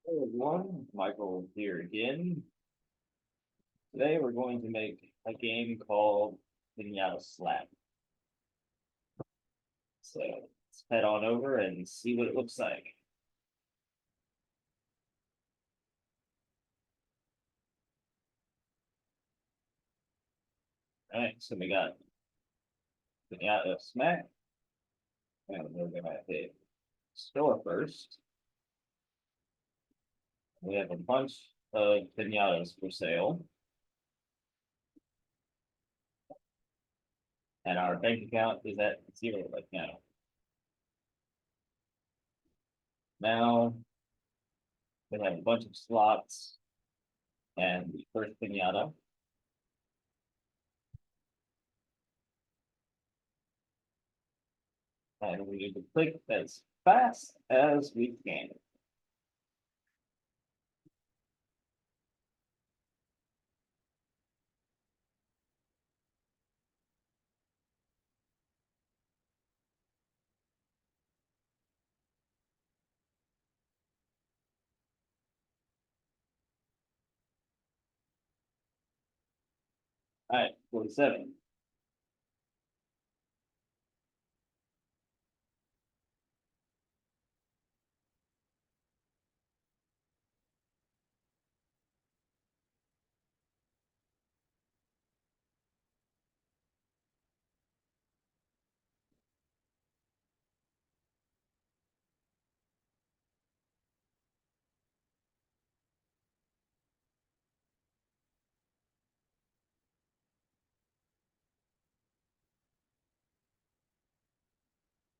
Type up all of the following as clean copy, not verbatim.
Hello everyone, Michael here again. Today we're going to make a game called Piñata Smack. So let's head on over and see what it looks like. All right, so we got Piñata Smack, and we're gonna hit store first. We have a bunch of piñatas for sale, and our bank account is at zero right now. Now we have a bunch of slots and the first piñata. And we need to click as fast as we can. All right, 47.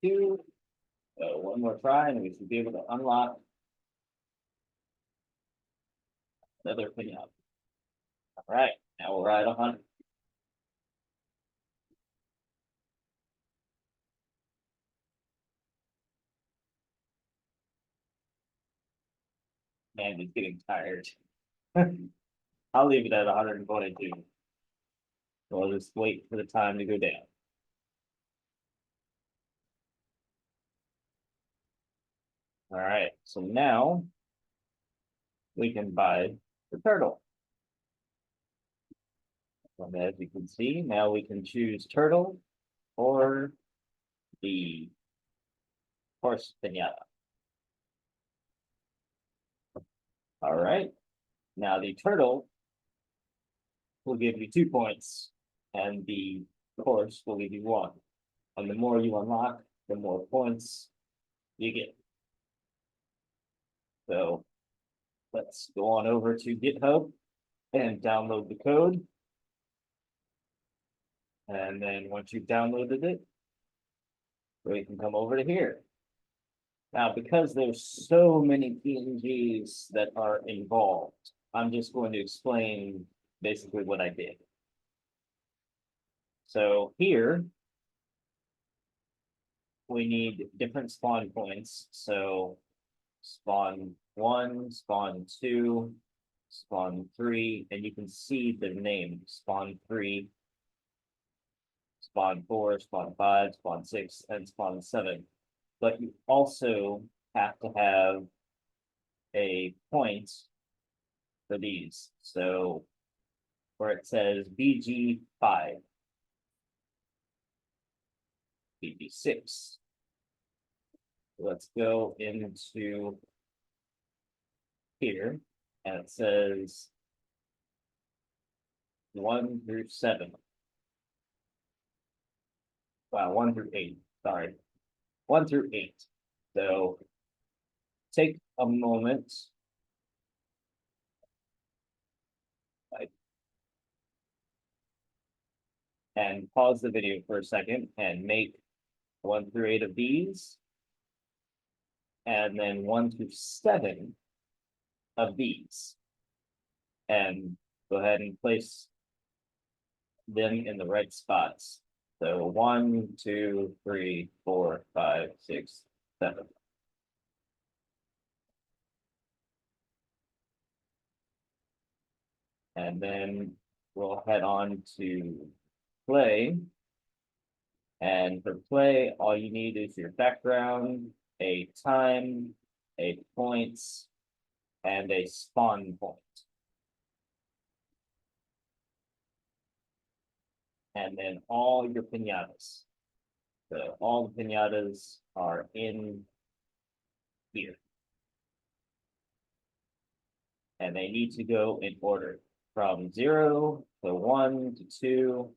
Two. One more try, and we should be able to unlock another pinata. All right, now we're at 100. Man, it's getting tired. I'll leave it at 122. So I'll just wait for the time to go down. All right, so now we can buy the turtle. And as you can see, now we can choose turtle or the horse pinata. All right, now the turtle will give you 2 points, and the horse will give you one. And the more you unlock, the more points you get. So let's go on over to GitHub and download the code. And then once you've downloaded it, we can come over to here. Now, because there's so many PNGs that are involved, I'm just going to explain basically what I did. So here, we need different spawn points. So spawn 1, spawn 2, spawn 3, and you can see the name spawn 3, spawn 4, spawn 5, spawn 6, and spawn 7. But you also have to have a point for these. So where it says BG5, BG6. Let's go into here, and it says 1 through 7. Wow, 1 through 8. Sorry, 1 through 8. So take a moment. And pause the video for a second and make 1 through 8 of these. And then 1 through 7 of these. And go ahead and place them in the right spots. So 1, 2, 3, 4, 5, 6, 7. And then we'll head on to play. And for play, all you need is your background, a time, a points, and a spawn point. And then all your piñatas. So all the piñatas are in here. And they need to go in order from 0 to 1 to 2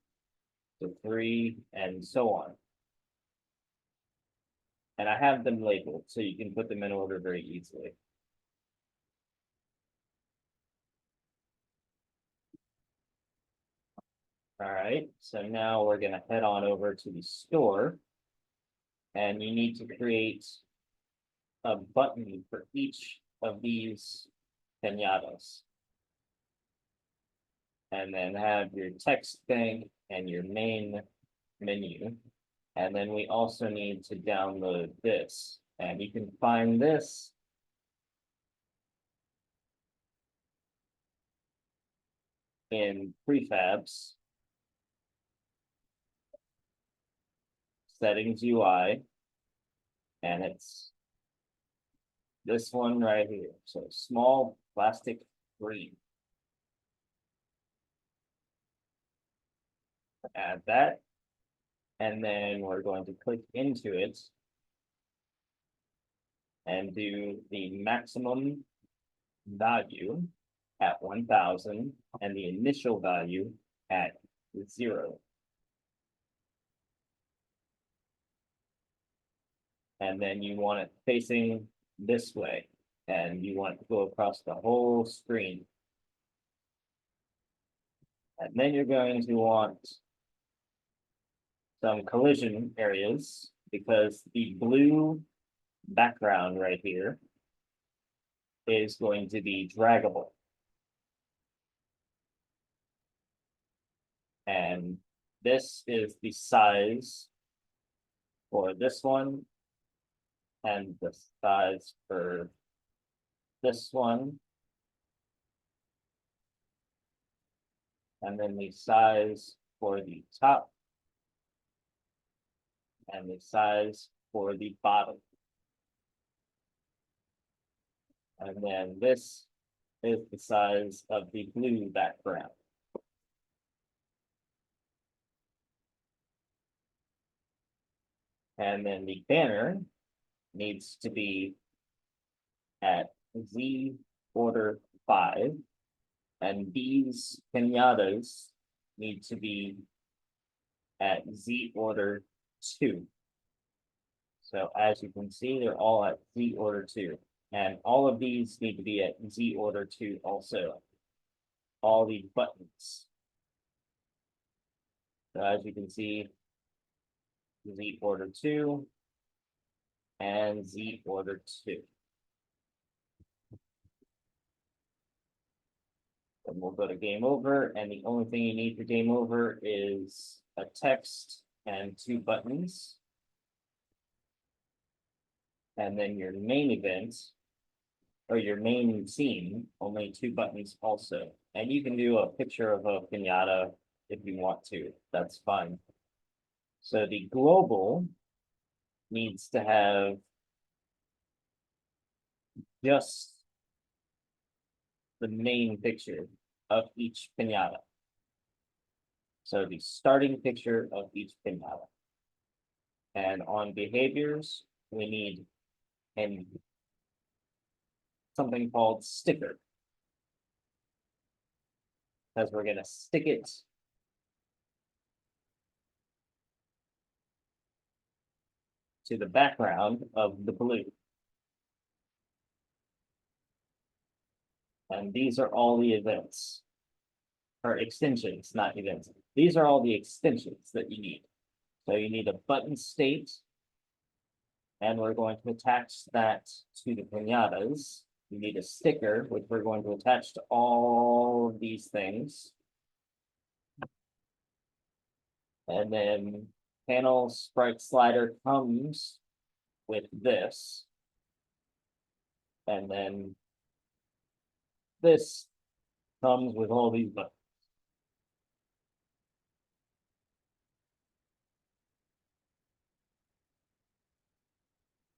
to 3 and so on. And I have them labeled so you can put them in order very easily. All right, so now we're gonna head on over to the store. And you need to create a button for each of these piñatas. And then have your text thing and your main menu. And then we also need to download this. And you can find this in prefabs, settings UI, and it's this one right here. So small plastic green. Add that. And then we're going to click into it and do the maximum value at 1000 and the initial value at 0. And then you want it facing this way, and you want it to go across the whole screen. And then you're going to want some collision areas because the blue background right here is going to be draggable. And this is the size for this one and the size for this one. And then the size for the top and the size for the bottom. And then this is the size of the blue background. And then the banner needs to be at Z order 5. And these piñatas need to be at Z order 2. So as you can see, they're all at Z order 2. And all of these need to be at Z order 2 also. All the buttons. So as you can see, Z order 2 and Z order 2. And we'll go to game over, and the only thing you need for game over is a text and 2 buttons. And then your main event, or your main scene, only 2 buttons also. And you can do a picture of a piñata if you want to, that's fine. So the global needs to have just the main picture of each piñata. So the starting picture of each piñata. And on behaviors, we need something called sticker. Because we're gonna stick it to the background of the blue. And these are all the events, or extensions, not events. These are all the extensions that you need. So you need a button state, and we're going to attach that to the piñatas. You need a sticker, which we're going to attach to all of these things. And then panel sprite slider comes with this. And then this comes with all these buttons.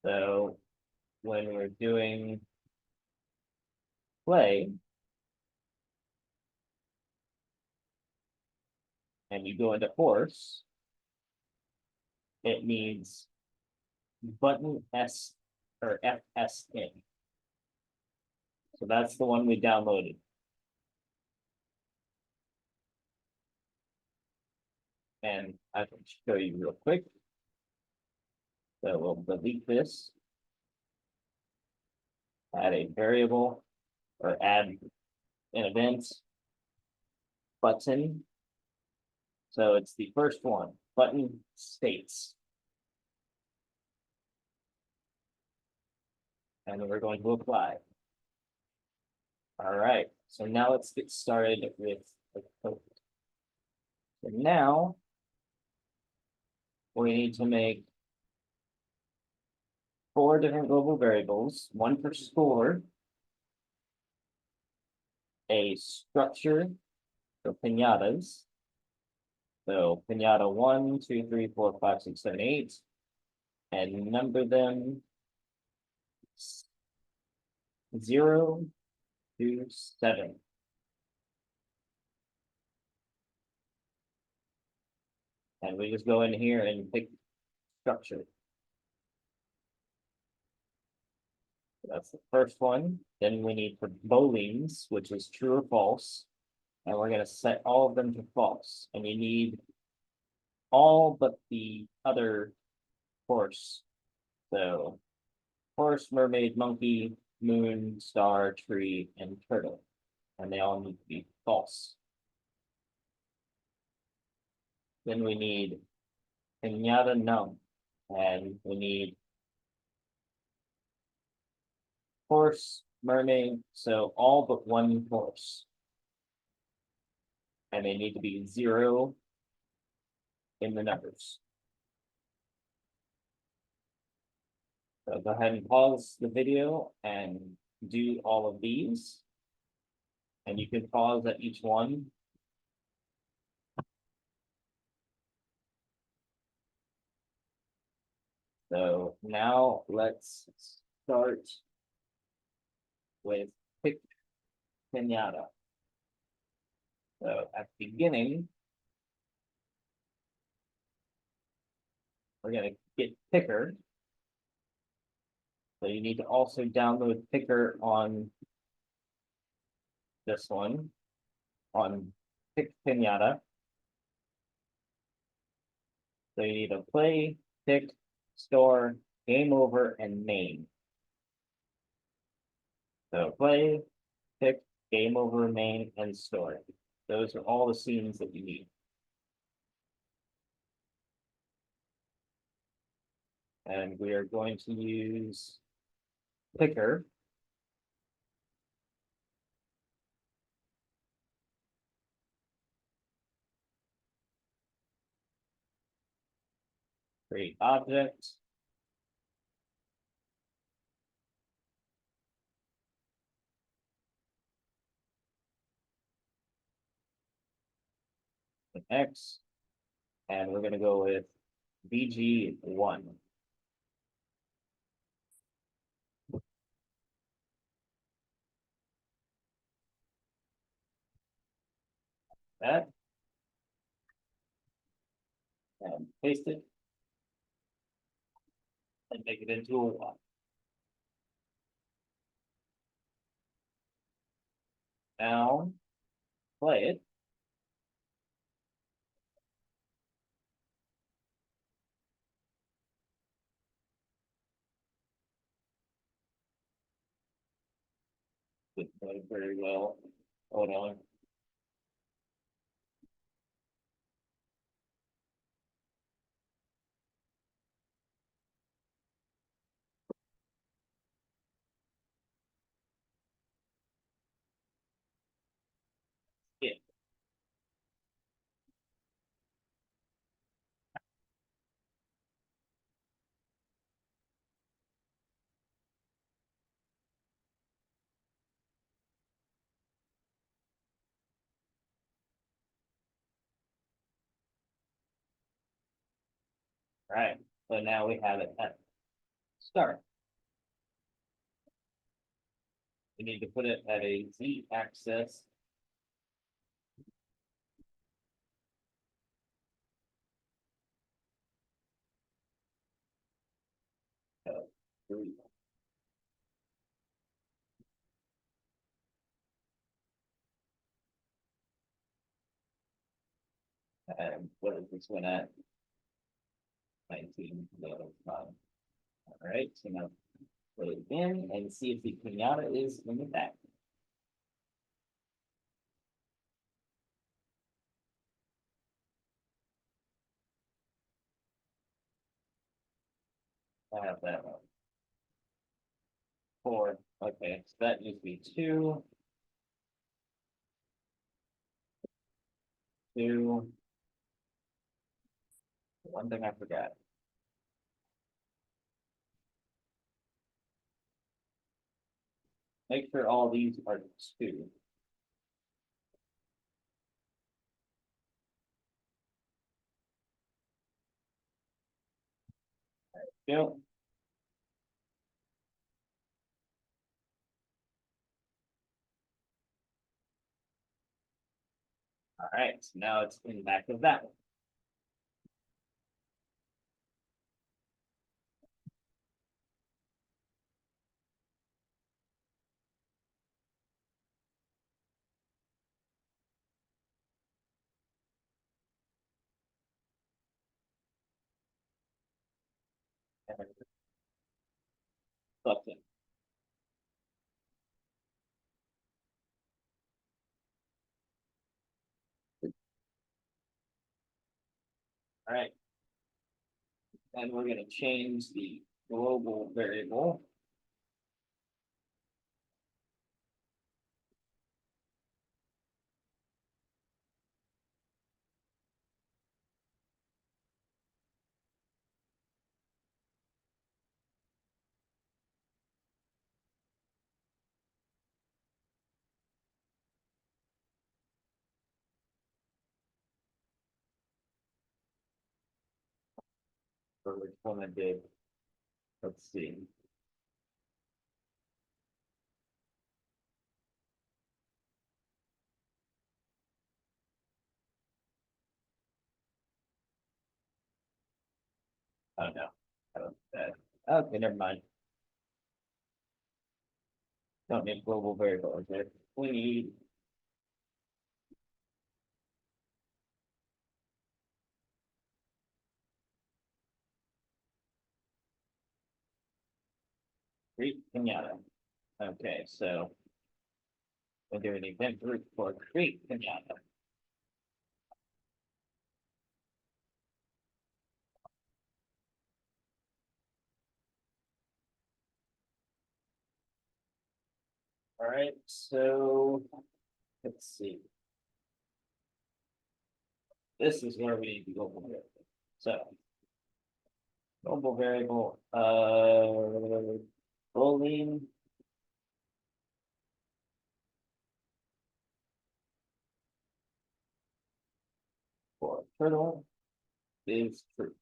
So when we're doing play, and you go into horse, it needs button S or FS in. So that's the one we downloaded. And I can show you real quick. So we'll delete this, add a variable, or add an event button. So it's the first one, button states. And then we're going to apply. All right, so now let's get started with the code. So now we need to make 4 different global variables, one for score, a structure for pinatas. So pinata 1, 2, 3, 4, 5, 6, 7, 8, and number them 0 to 7. And we just go in here and pick structure. That's the first one. Then we need for boolens, which is true or false. And we're going to set all of them to false. And you need all but the other horse. So horse, mermaid, monkey, moon, star, tree, and turtle. And they all need to be false. Then we need Pinata num. And we need horse, mermaid, so all but one horse. And they need to be 0 in the numbers. So go ahead and pause the video and do all of these. And you can pause at each one. So now let's start with pick pinata. So at the beginning, we're going to get picker. So you need to also download picker on this one, on pick pinata. So you need to play, pick, store, game over, and main. So play, pick, game over, main, and store. Those are all the scenes that you need. And we are going to use picker. Create object. An X. And we're going to go with BG1. That. And paste it. And make it into a 1. Now, play it. Didn't play very well. Hold on. Yeah. All right. So now we have it at start. You need to put it at a z-axis. Of 3. And what is this one at? 19. All right, so now put it in and see if the pinata is in the back. I have that one. 4. Okay, so that needs to be 2. 2. One thing I forgot. Make sure all these are 2. Go. All right, so now it's in the back of that one. Button. All right. And we're going to change the global variable. For which one I did. Let's see. Oh no. Okay, never mind. Don't need global variable, is there? We need Greek Pinata. Okay, so we're doing event group for Greek Pinata. All right, so let's see. This is where we need the global variable. So global variable, boolean for turtle is true.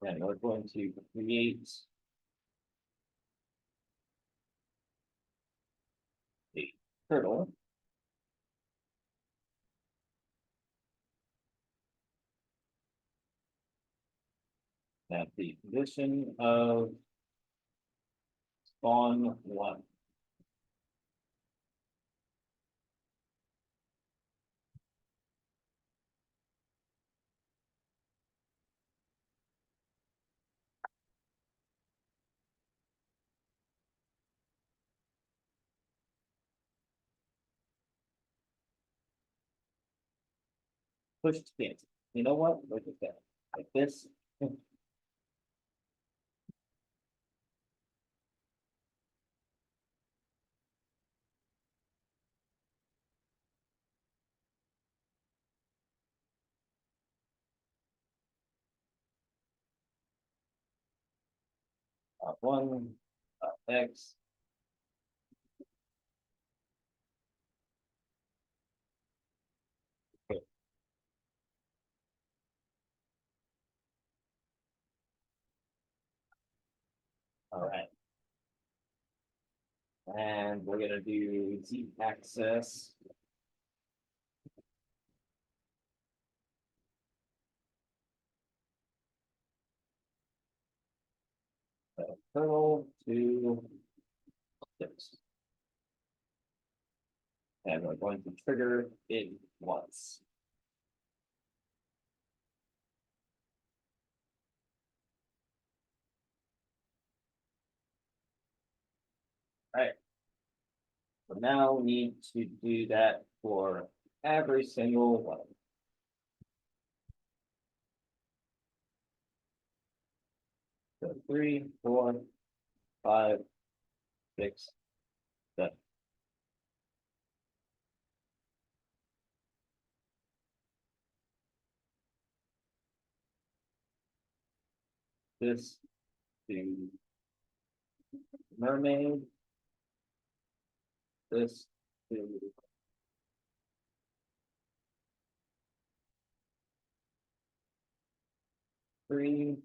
And we're going to create a turtle. At the position of spawn 1. Push to cancel. You know what? Look at that. Like this. 1 x. Okay. All right. And we're gonna do z-axis. Turtle to 6. And we're going to trigger it once. All right. So now we need to do that for every single one. So 3, 4, 5, 6, 7. This to mermaid. This to three.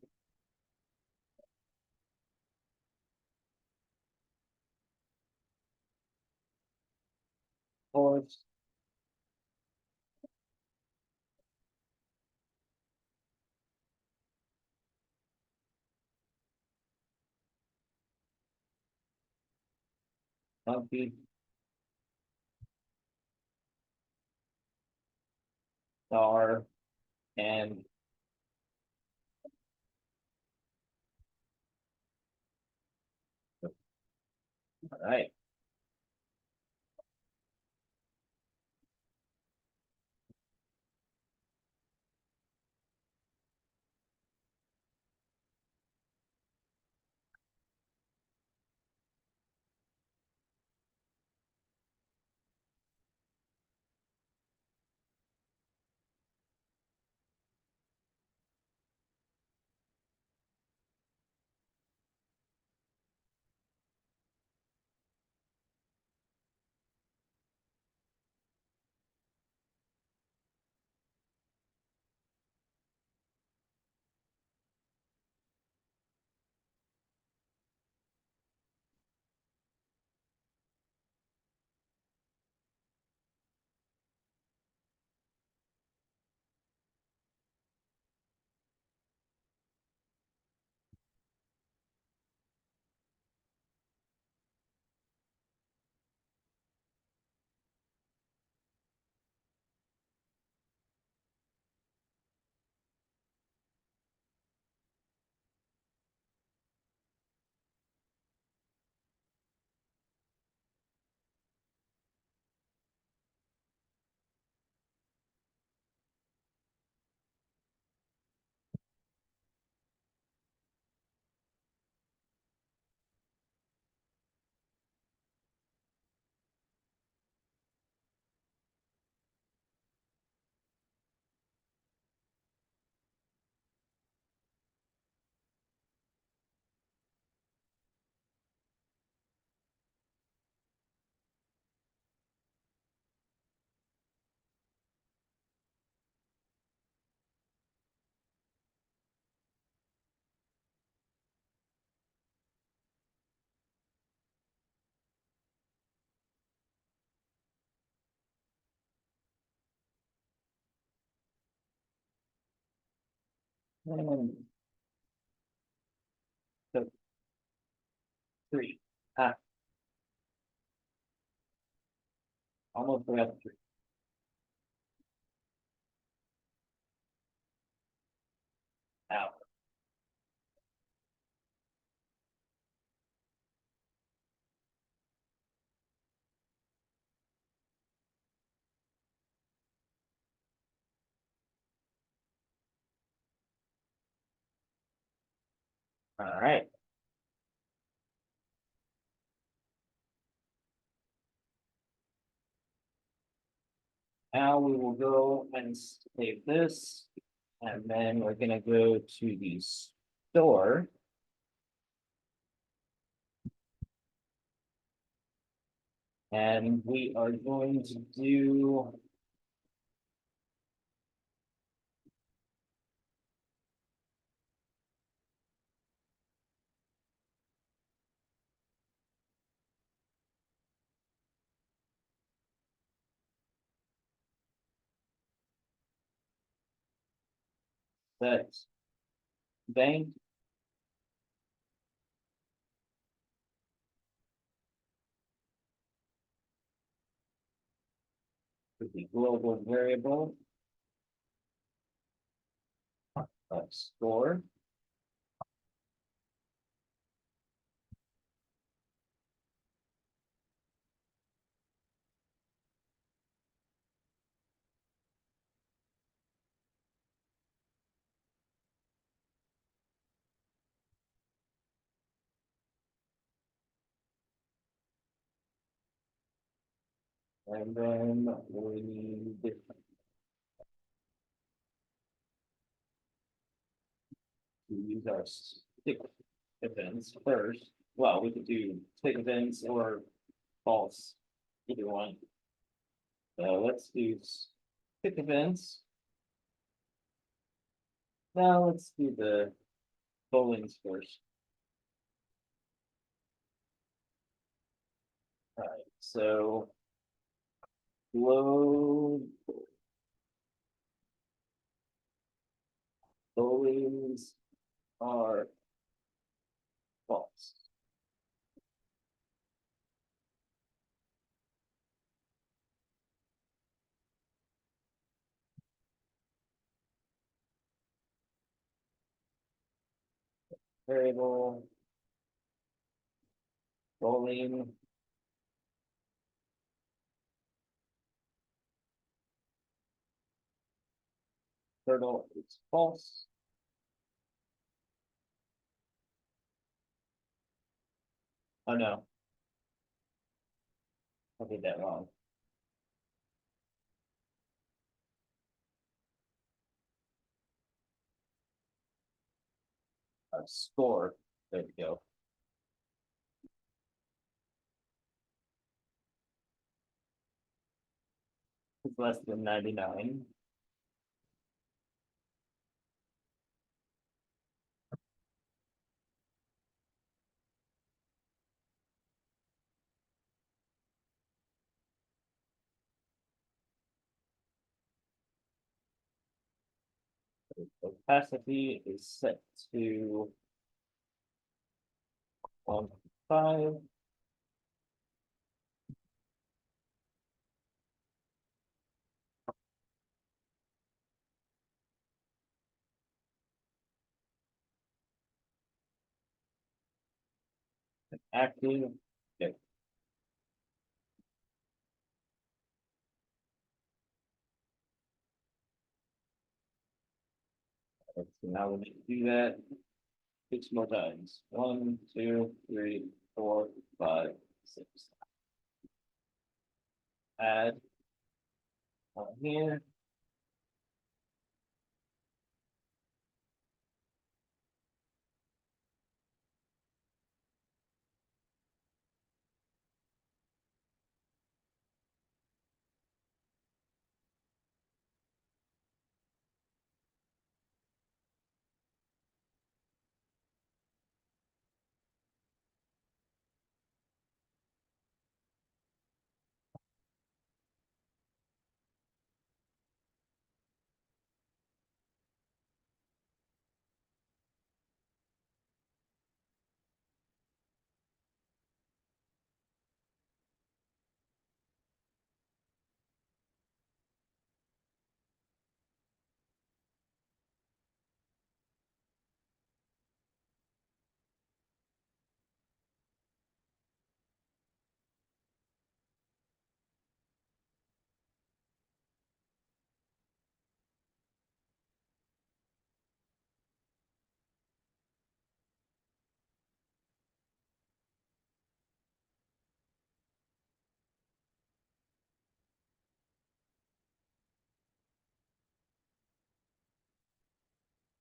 Horse. Monkey. Star. And all right. And so 3. Ah, almost forgot the 3. Out. All right. Now we will go and save this. And then we're gonna go to the store. And we are going to do set bank. With the global variable score. And then we need to use our stick events first. Well, we could do stick events or false, either one. So let's do stick events. Now let's do the bowlings first. All right, so load bowlings are false. Variable bowling turtle is false. Oh no, I did that wrong. Score. There we go. It's less than 99. Opacity is set to 1.5. Active. Okay. So now we need to do that 6 more times. 1, 2, 3, 4, 5, 6. Add on here.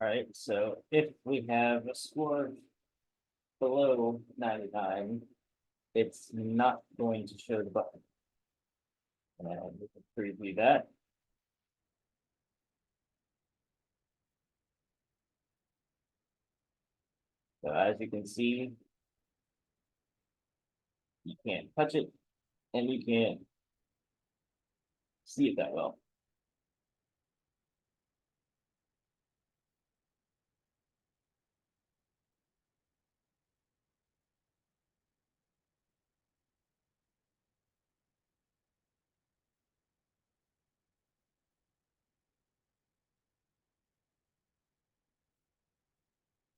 All right, so if we have a score below 99, it's not going to show the button. And we can preview that. So as you can see, you can't touch it and you can't see it that well.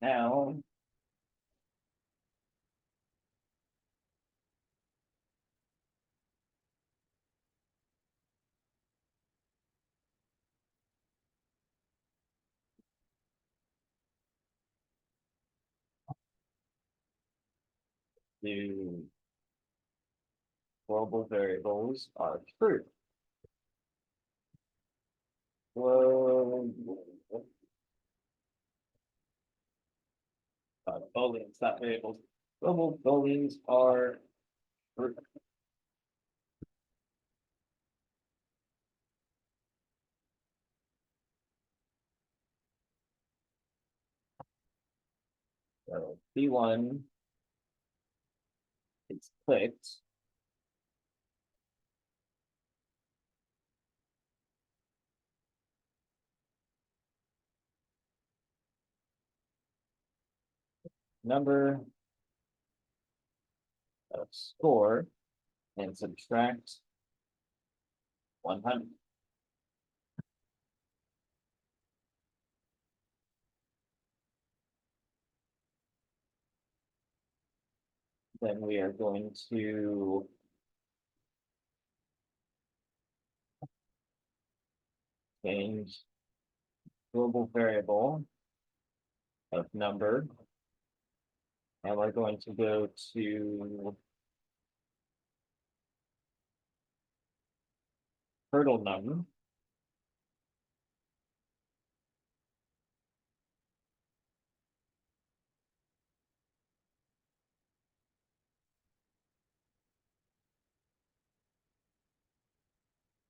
now the global variables are true. Whoa. Booleans, not variables. Global booleans are true. So B1 is clicked. Number of score and subtract 100. Then we are going to change global variable of number. And we're going to go to hurdle number.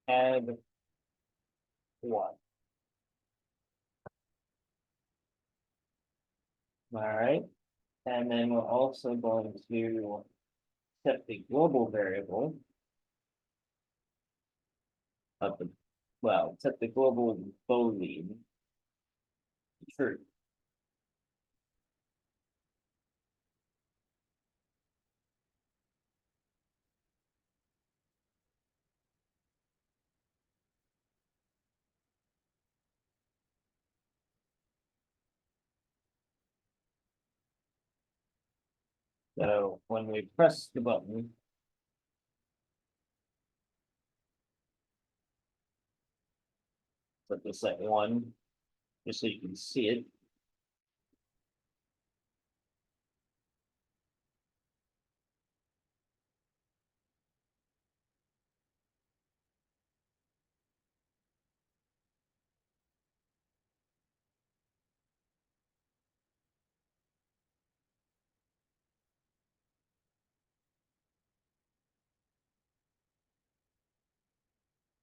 Add 1. All right. And then we're also going to set the global variable of the, well, set the global boolean true. So when we press the button, set this at 1, just so you can see it.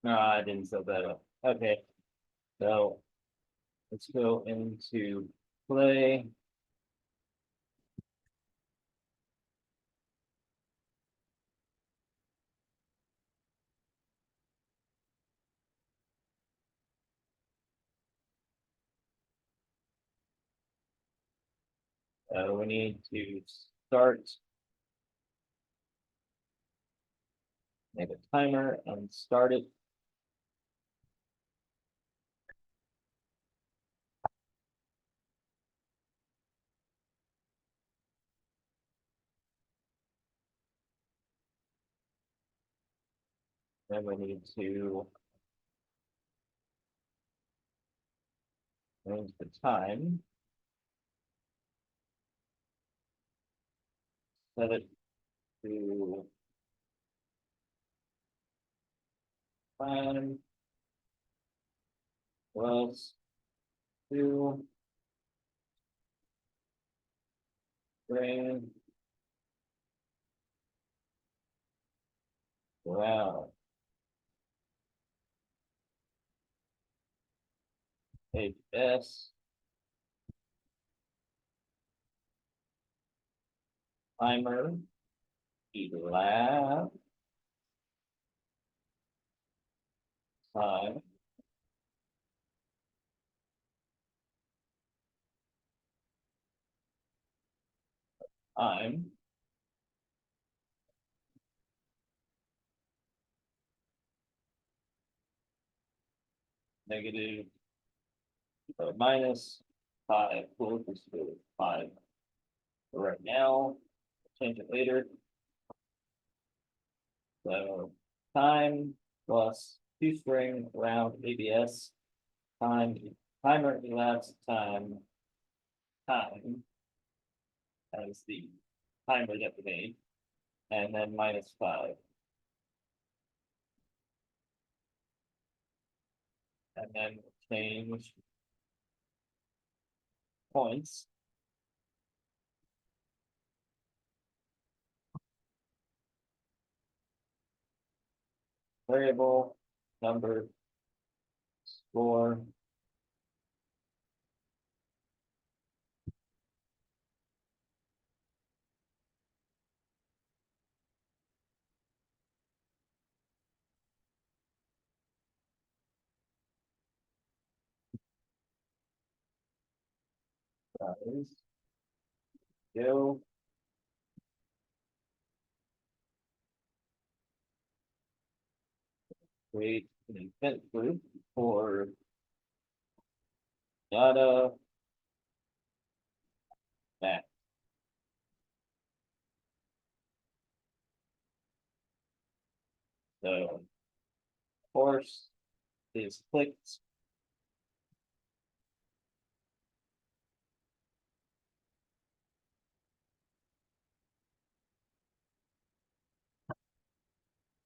No, I didn't set that up. Okay. So let's go into play. We need to start, make a timer and start it. Then we need to change the time. Set it to time plus 2 frame. Wow. HS timer elapsed time time negative minus 5. Cool, let's go with 5 for right now. Change it later. So time plus toString around ABS timer elapsed time as the timer that we made, and then minus 5. And then change points. Variable, number, score. Size, go. Create an event group for data back. So course is clicked.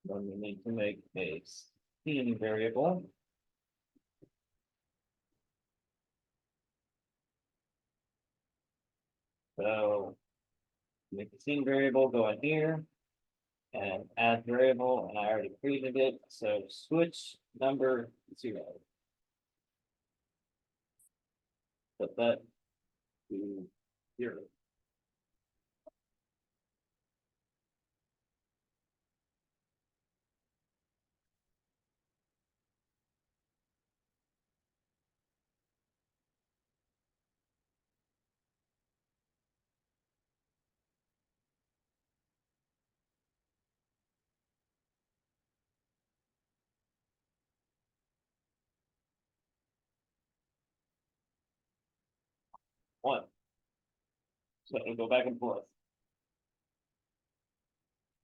Then we need to make a scene variable. So make the scene variable, go in here and add variable, and I already created it. So switch number 0. Put that to 0. One. So it'll go back and forth.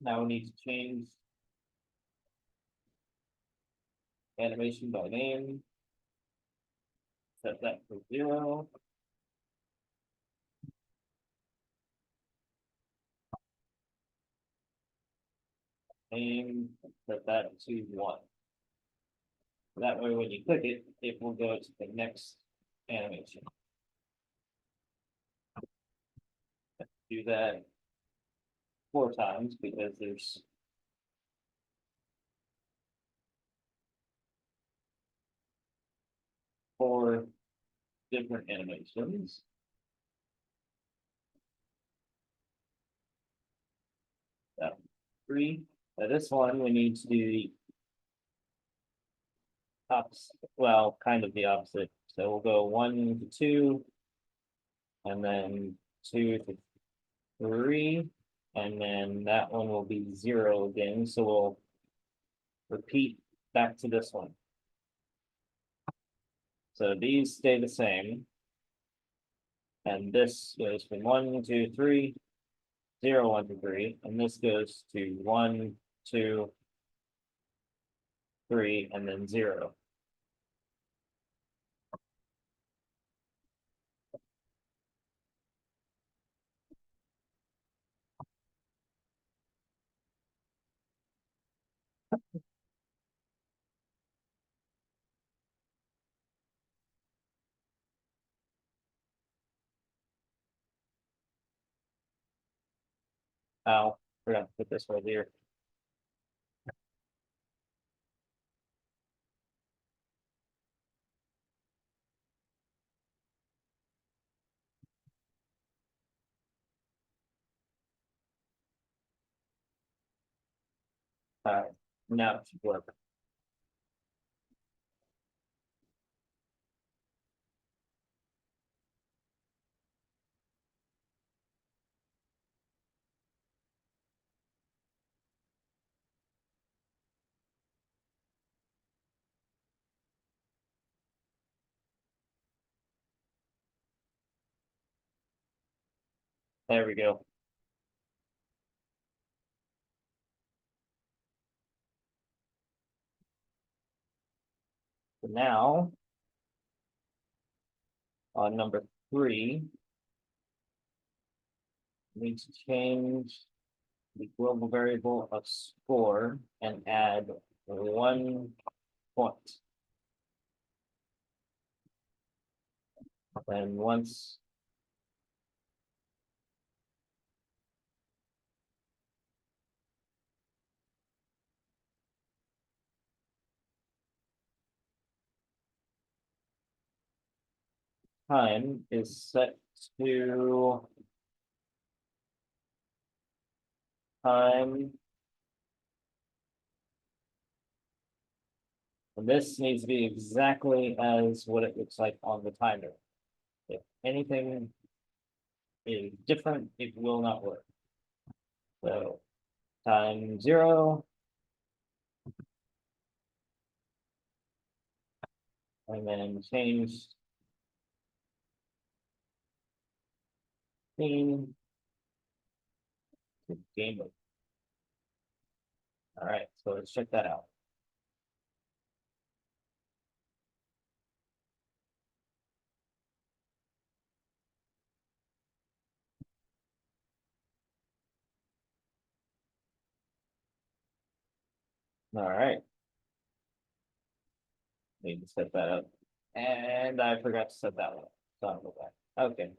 Now we need to change animation by name. Set that for 0. Name, set that to 1. That way, when you click it, it will go to the next animation. Do that 4 times because there's 4 different animations. That 3. Now this one we need to do the opposite, well, kind of the opposite. So we'll go 1 to 2, and then 2 to 3, and then that one will be 0 again. So we'll repeat back to this one. So these stay the same. And this goes from 1, 2, 3, 0, 1, 2, 3, and this goes to 1, 2, 3, and then 0. We're gonna put this right here. Now it should work. There we go. So now, on number 3, we need to change the global variable of score and add 1 point. And once time is set to time, and this needs to be exactly as what it looks like on the timer. If anything is different, it will not work. So time 0, and then change theme to game mode. All right, so let's check that out. All right. Need to set that up. And I forgot to set that one up. So I'll go back. Okay.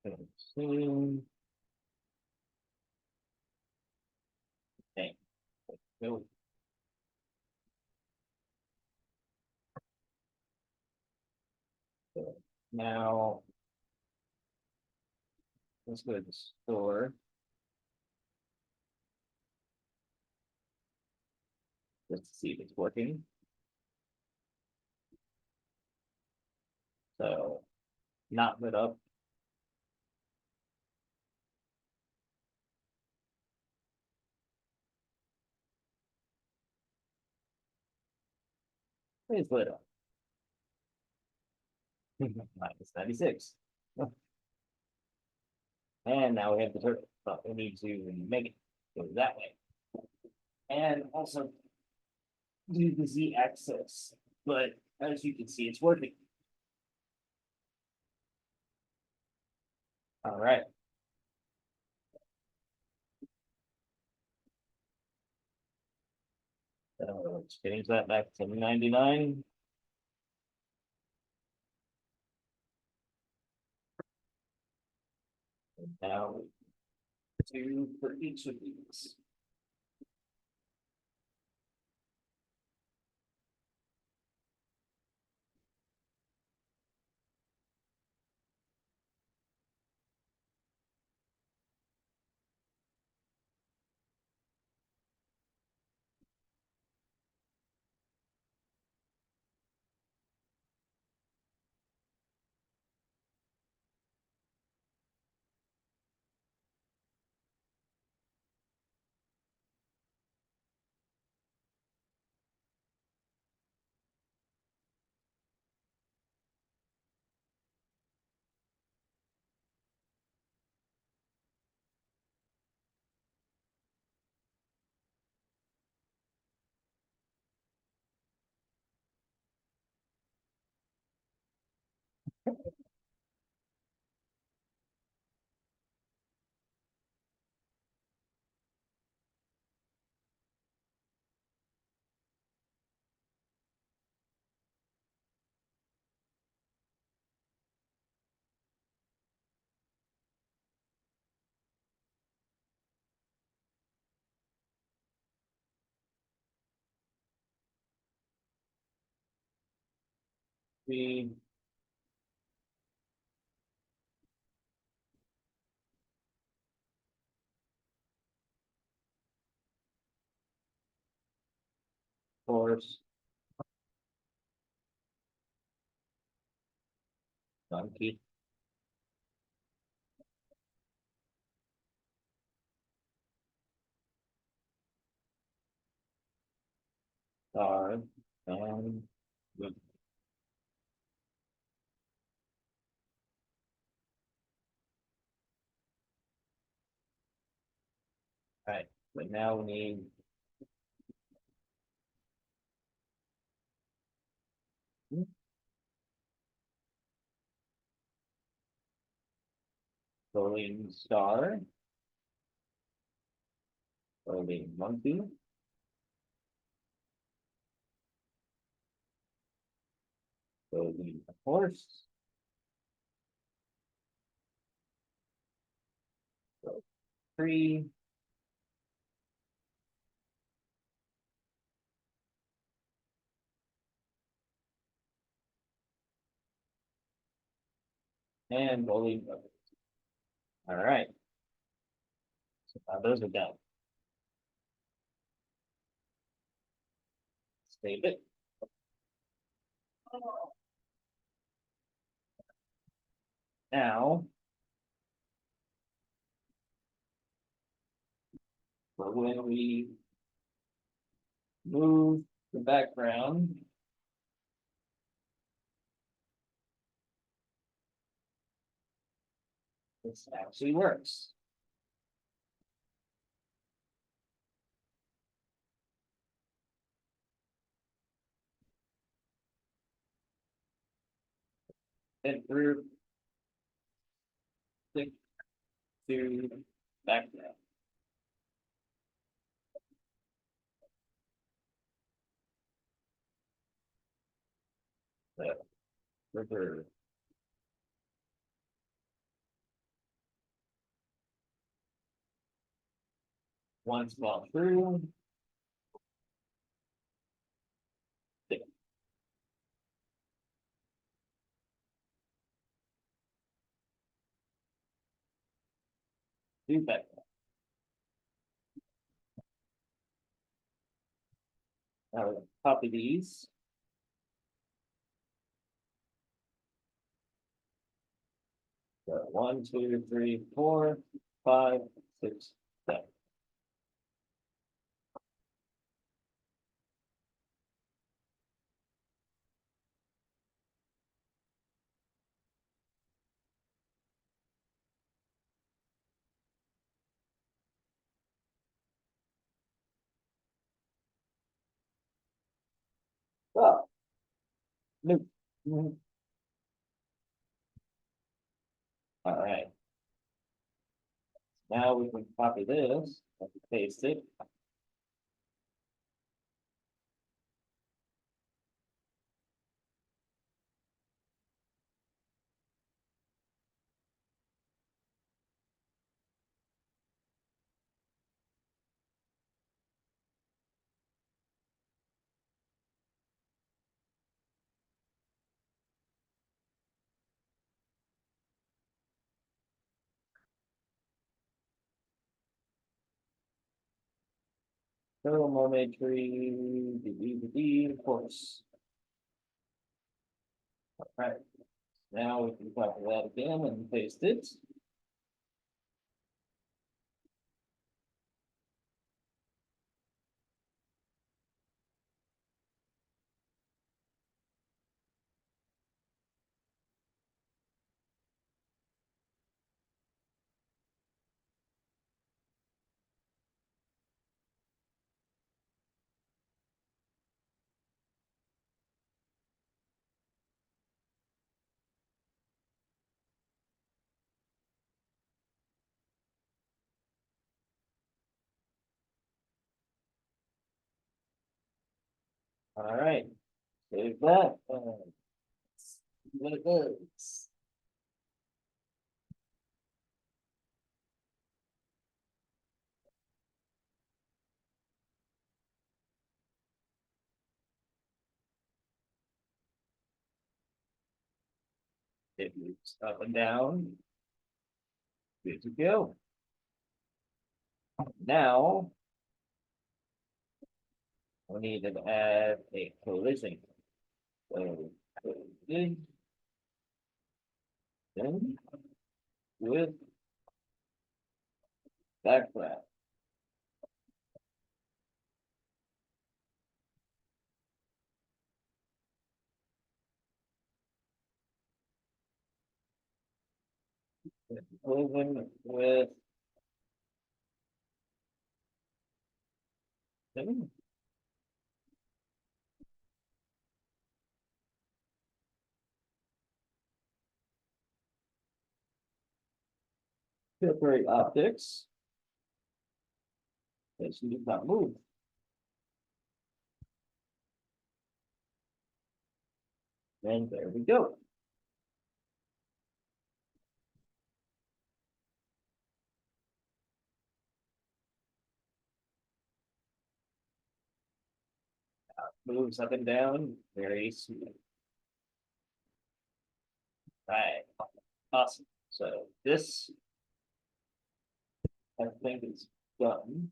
Okay. So now let's go to the store. Let's see if it's working. So not lit up. It's lit up. Minus 96. And now we have the turtle, but we need to make it go that way. And also do the Z axis. But as you can see, it's working. All right. So let's change that back to 99. And now 2 for each of these. Three, horse, donkey, star, and good. Right, but now we need boolean star, boolean monkey, boolean horse, tree, and boolean monkey. All right, so now those are done. Save it. Now, for when we move the background, this actually works. And through click to background. So, river. One small through. Do background. Now we're gonna copy these. So 1, 2, 3, 4, 5, 6, 7. Well, no. All right. Now we can copy this and paste it. Turtle mermaid tree, of course. All right. Now we can copy that again and paste it. All right, save that. See what it does. It moves up and down. Good to go. Now we need to add a collision. So collision with background. Collision with temporary optics. This does not move. And there we go. Moves up and down, very smooth. Right, awesome. So this, I think, is done.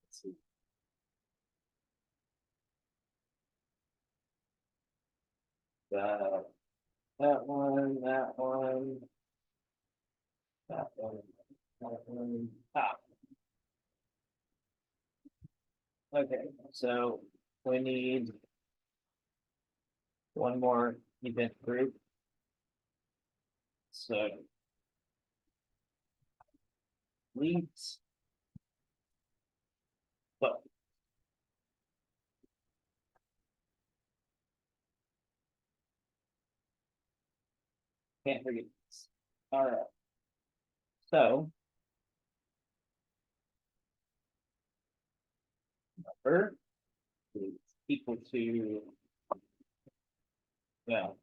Let's see. That one, that one, that one, that one. Ah. Okay, so we need one more event group. So leads, but can't forget this. All right. So number is equal to, well,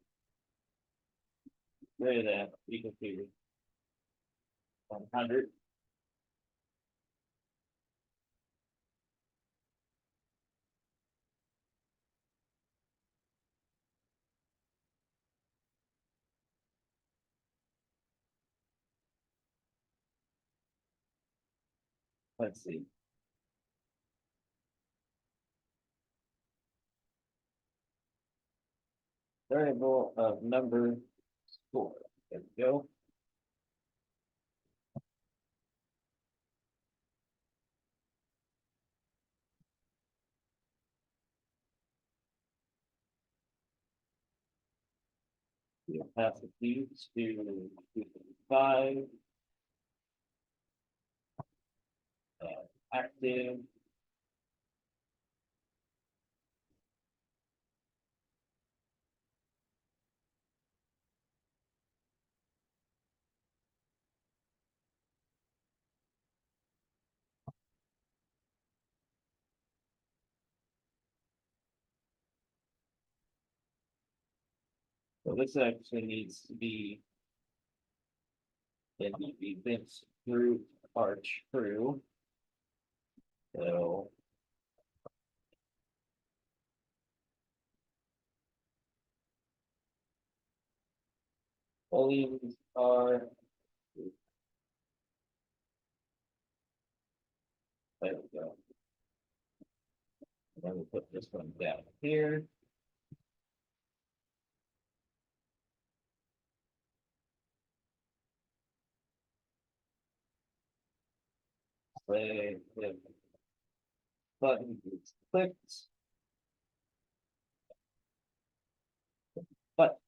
greater than equal to 100. Let's see. Variable of number score. There we go. We'll pass the keys to 5. Active. So this actually needs to be in the events group arch through. So volumes are, there we go. And then we'll put this one down here. Say if button is clicked. But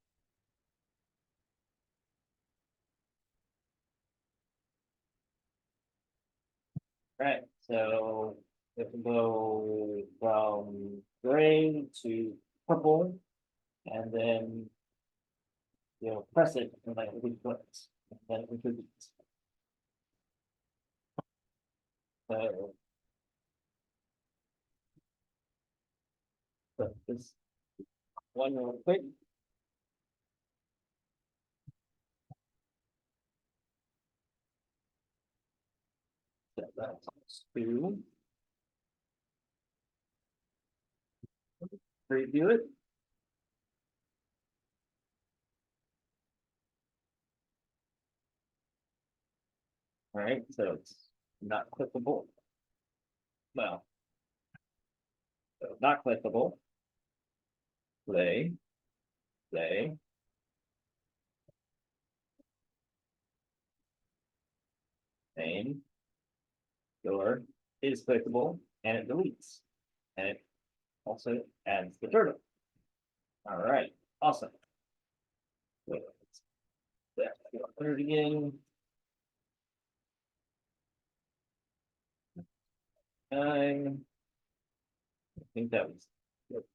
right, so if we go from gray to purple, and then press it and like it clicks, and then it contributes. So But this one real quick. Set that to preview it. All right, so it's not clickable. Well, so not clickable. Play, play. Name. Door is clickable and it deletes. And it also adds the turtle. All right, awesome. So let's put it again. I think that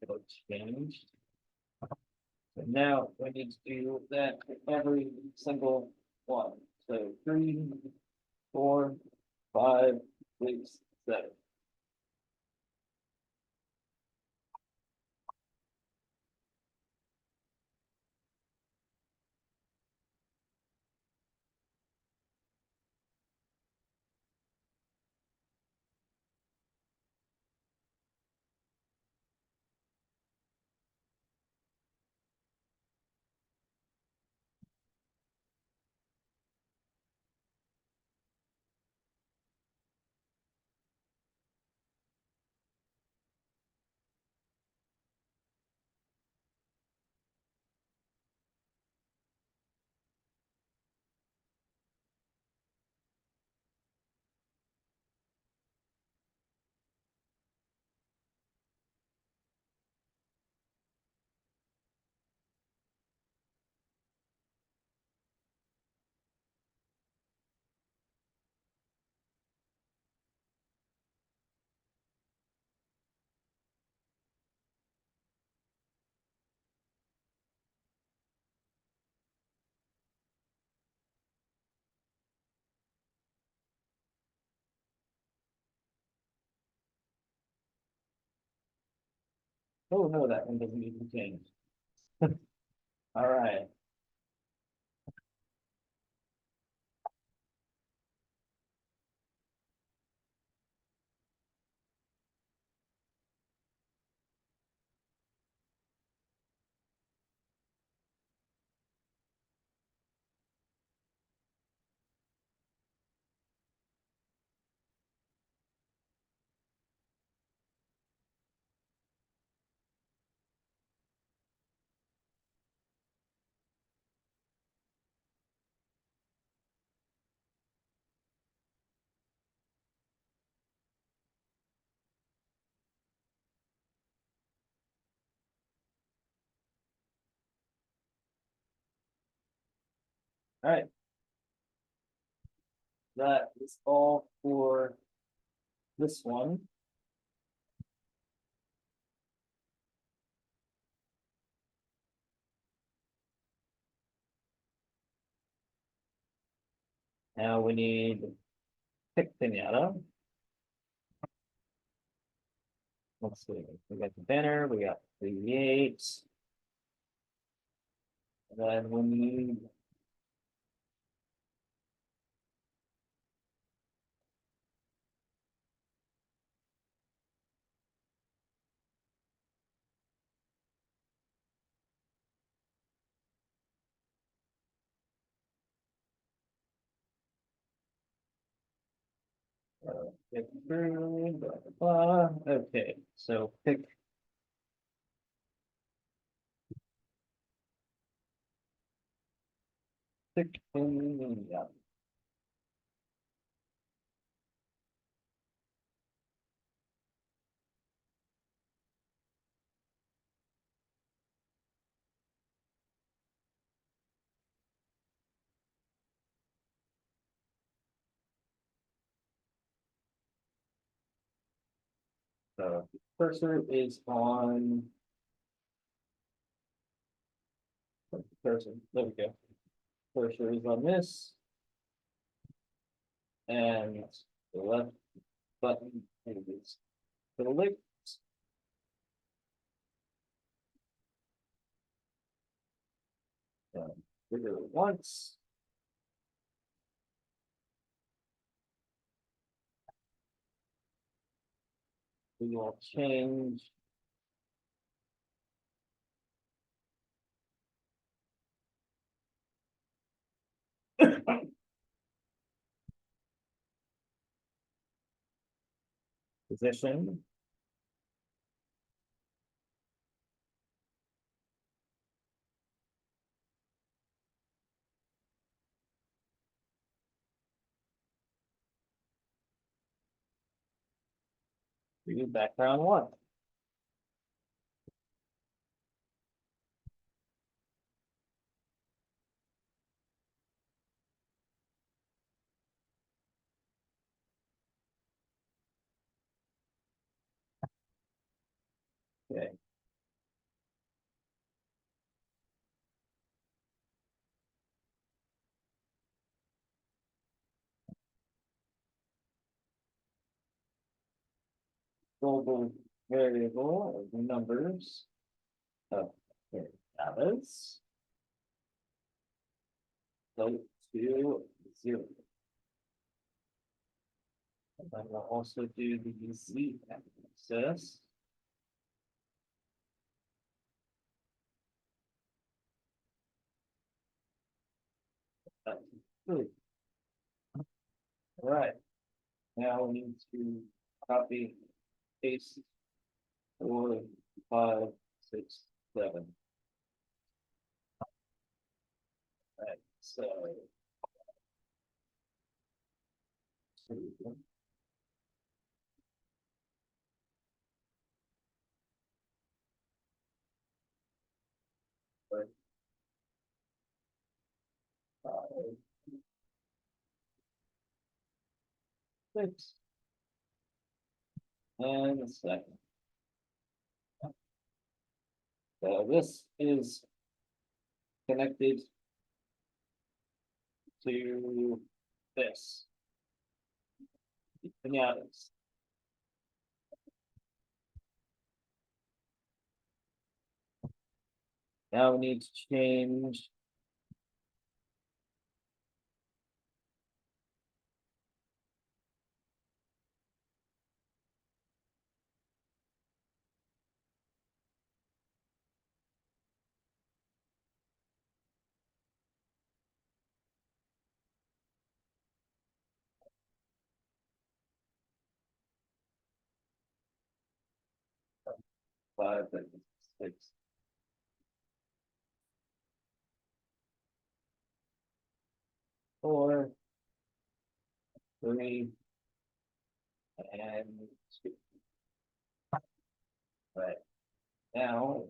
was changed. So now we need to do that for every single one. So 3, 4, 5, 6, 7. Oh no, that one doesn't need to change. All right. All right. That is all for this one. Now we need pick Pinata. Let's see. We got the banner, we got create. And then we need get through, blah, blah, blah. Okay, so pick Pinata. So cursor is on cursor. There we go. Cursor is on this. And the left button is the link. Trigger once. We will change position. Do background one. Okay. Global variable of numbers of Pinatas. Go to 0. And then we'll also do the Z axis. All right. Now we need to copy, paste 4, 5, 6, 7. Right. So five, 6, and a second. So this is connected to this. Pinatas. Now we need to change five and 6. 4, 3, and 2. Right now,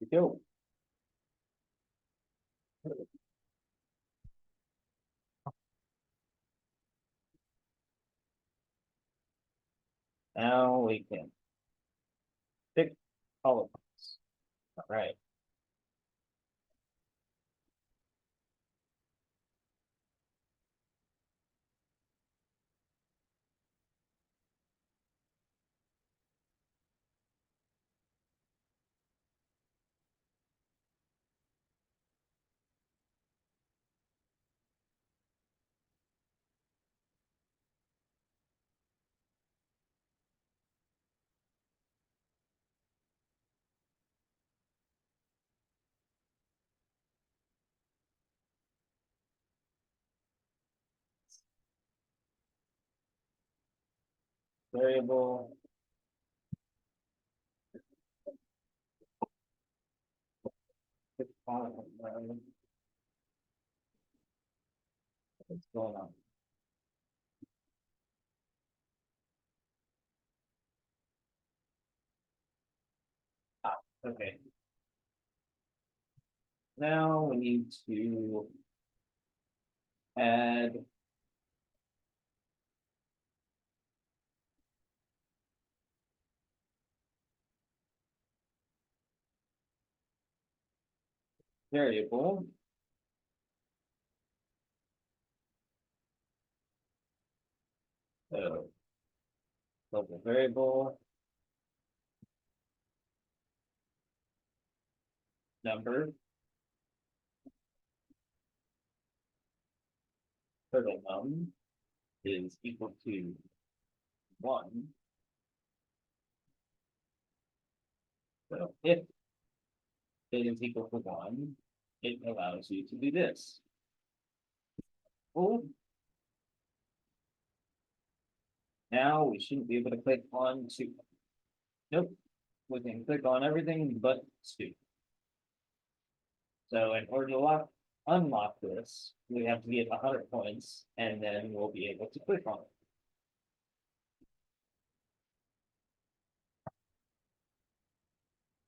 we go. Now we can pick all of these. All right. variable. What's going on? Okay. Now we need to add variable. So local variable number for the num is equal to 1. So if it is equal to 1, it allows you to do this. Oh, now we shouldn't be able to click on 2. Nope. We can click on everything but 2. So in order to unlock this, we have to get 100 points, and then we'll be able to click on it.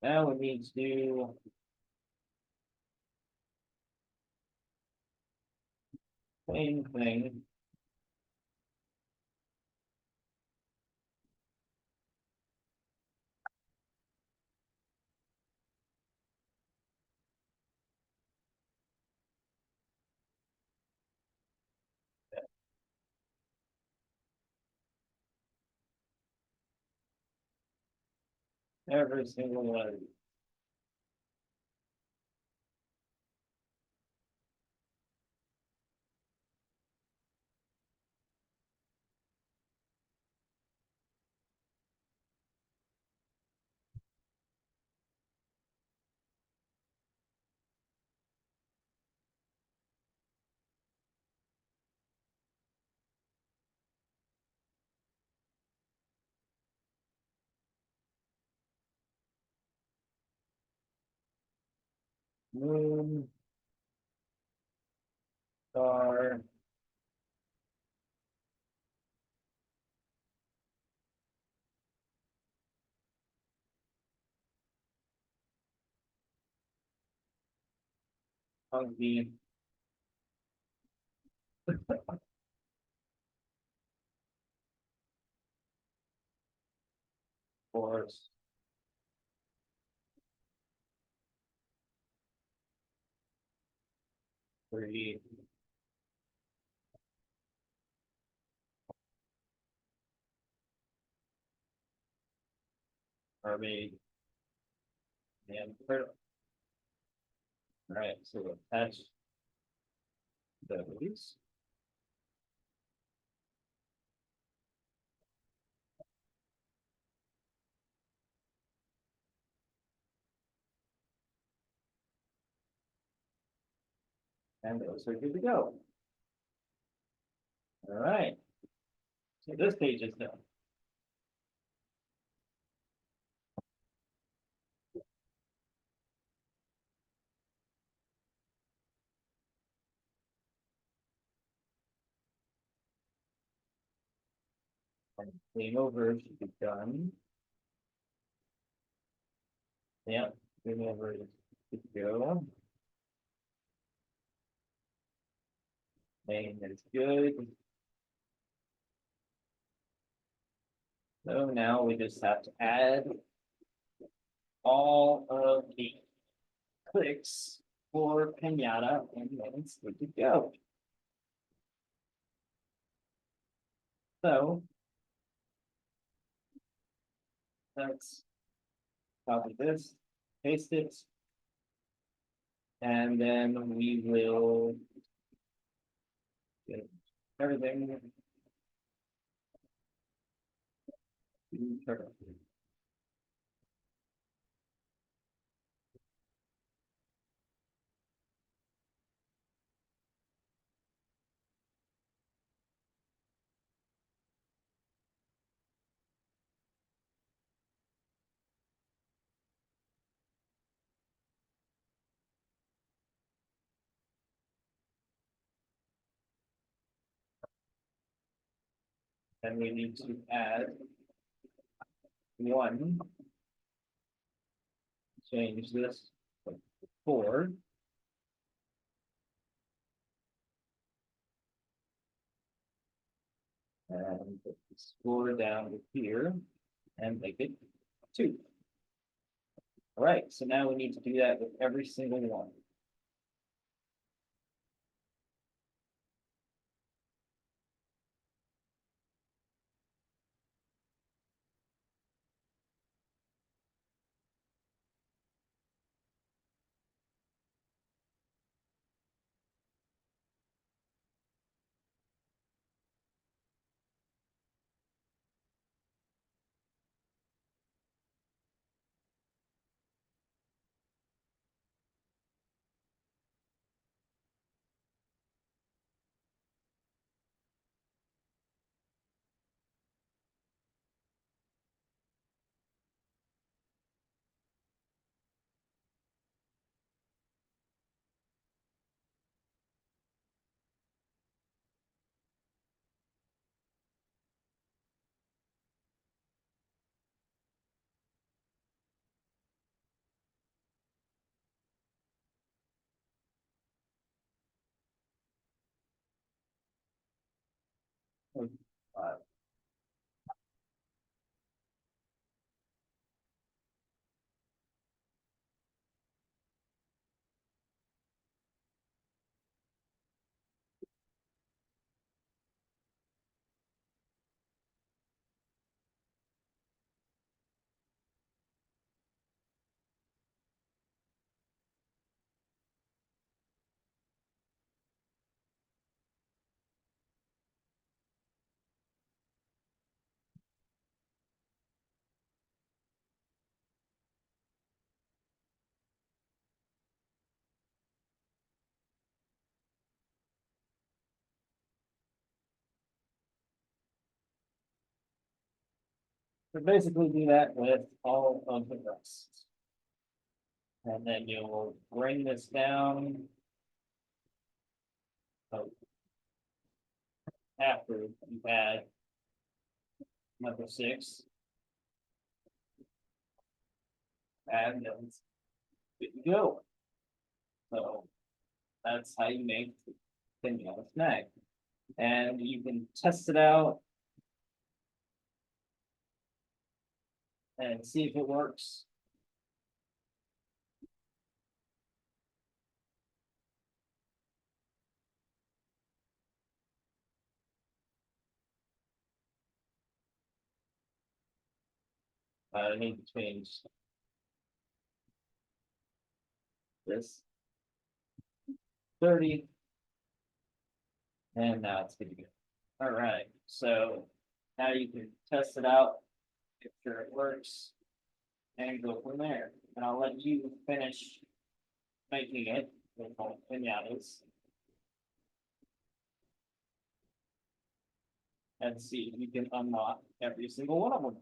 Now we need to do same thing. Every single one of these. Moon, star, monkey, horse, tree, mermaid, and turtle. All right, so we'll attach those. And those are good to go. All right. So this page is done. And game over should be done. Yeah, game over is good to go. Main is good. So now we just have to add all of the clicks for Pinata, and then it's good to go. So let's copy this, paste it, and then we will get everything. And we need to add one. Change this to 4. And put the score down to here and make it 2. All right, so now we need to do that with every single one. Uh, So basically do that with all of the rest. And then you'll bring this down. After you add number 6. And then it's good to go. So that's how you make Pinata Smack. And you can test it out and see if it works. I need to change this 30. And now it's good to go. All right, so now you can test it out, make sure it works, and go from there. And I'll let you finish making it with all pinatas and see if you can unlock every single one of them.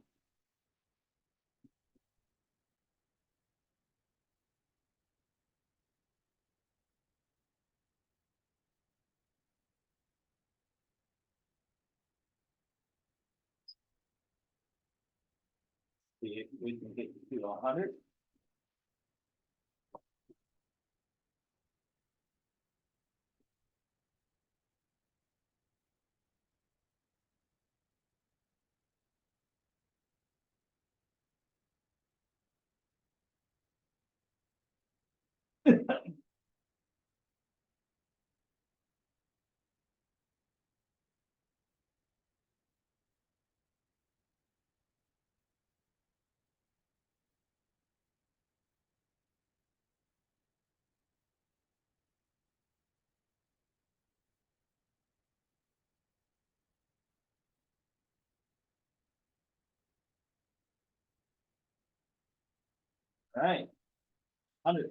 See if we can get to 100. All right, 100.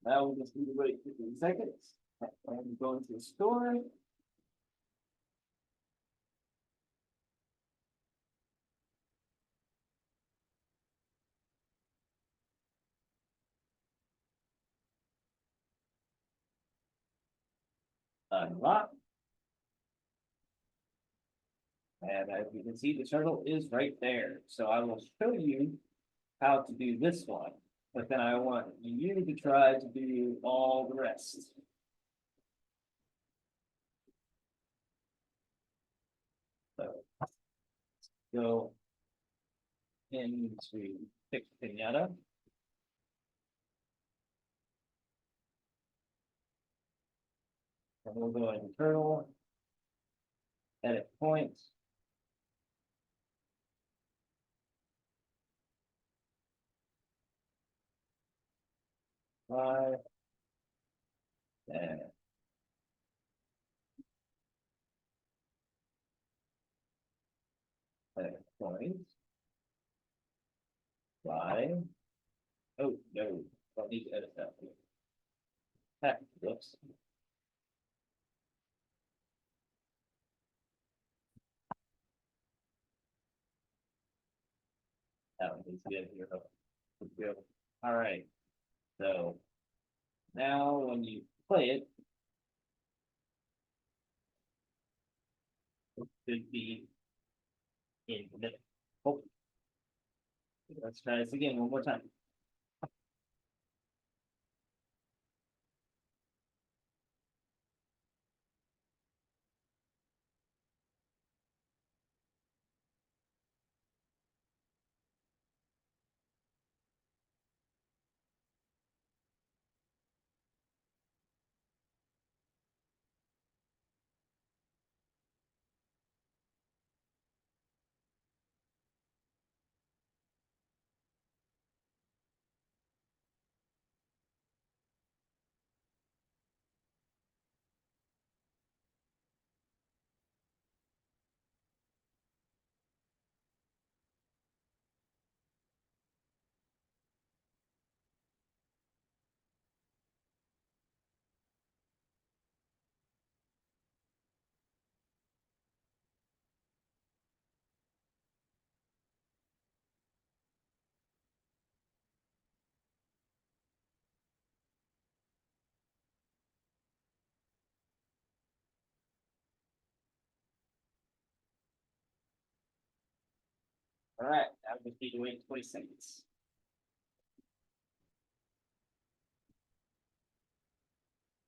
Now we'll just need to wait 15 seconds and go into the store. Unlock. And as you can see, the turtle is right there. So I will show you how to do this one, but then I want you to try to do all the rest. So go into pick Pinata. And we'll go into turtle, edit points. Five, and edit points. Five. Oh, no, don't need to edit that. Heck, whoops. That one needs to get here. Good. All right. So now when you play it, it should be in the middle. Oh. Let's try this again one more time. All right, now we just need to wait 20 seconds.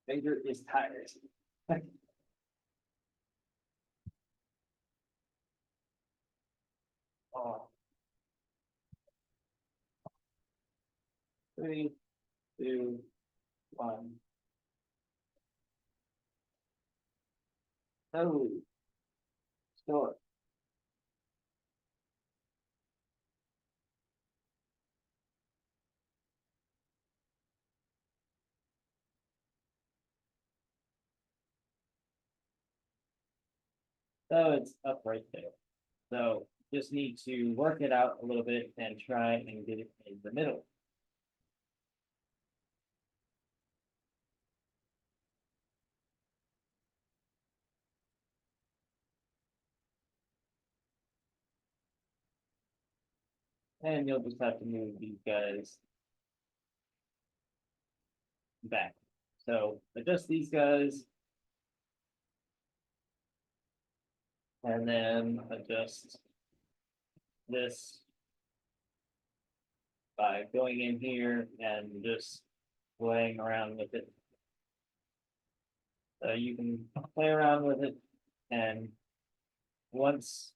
Finger is tired. Oh. 3, 2, 1. Oh, store. So it's up right there. So just need to work it out a little bit and try and get it in the middle. And you'll just have to move these guys back. So adjust these guys. And then adjust this by going in here and just playing around with it. So you can play around with it, and once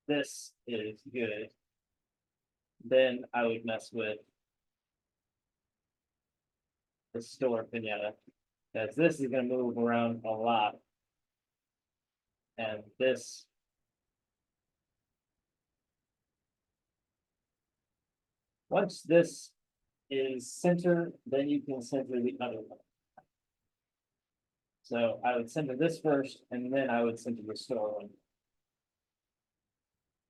this is good, then I would mess with the store pinata, because this is going to move around a lot. And this, once this is center, then you can center the other one. So I would center this first, and then I would center the store one.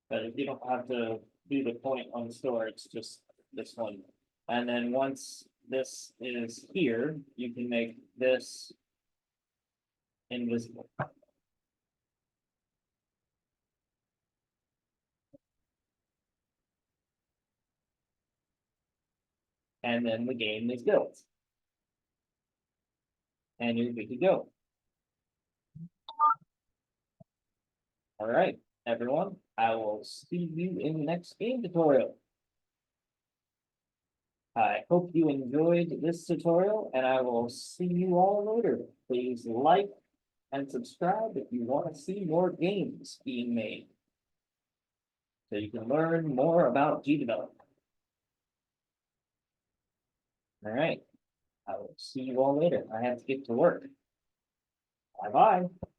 But if you don't have to do the point on the store, it's just this one. And then once this is here, you can make this invisible. And then the game is built. And you're good to go. All right, everyone, I will see you in the next game tutorial. I hope you enjoyed this tutorial, and I will see you all later. Please like and subscribe if you want to see more games being made, so you can learn more about Gdevelop. All right, I will see you all later. I have to get to work. Bye-bye.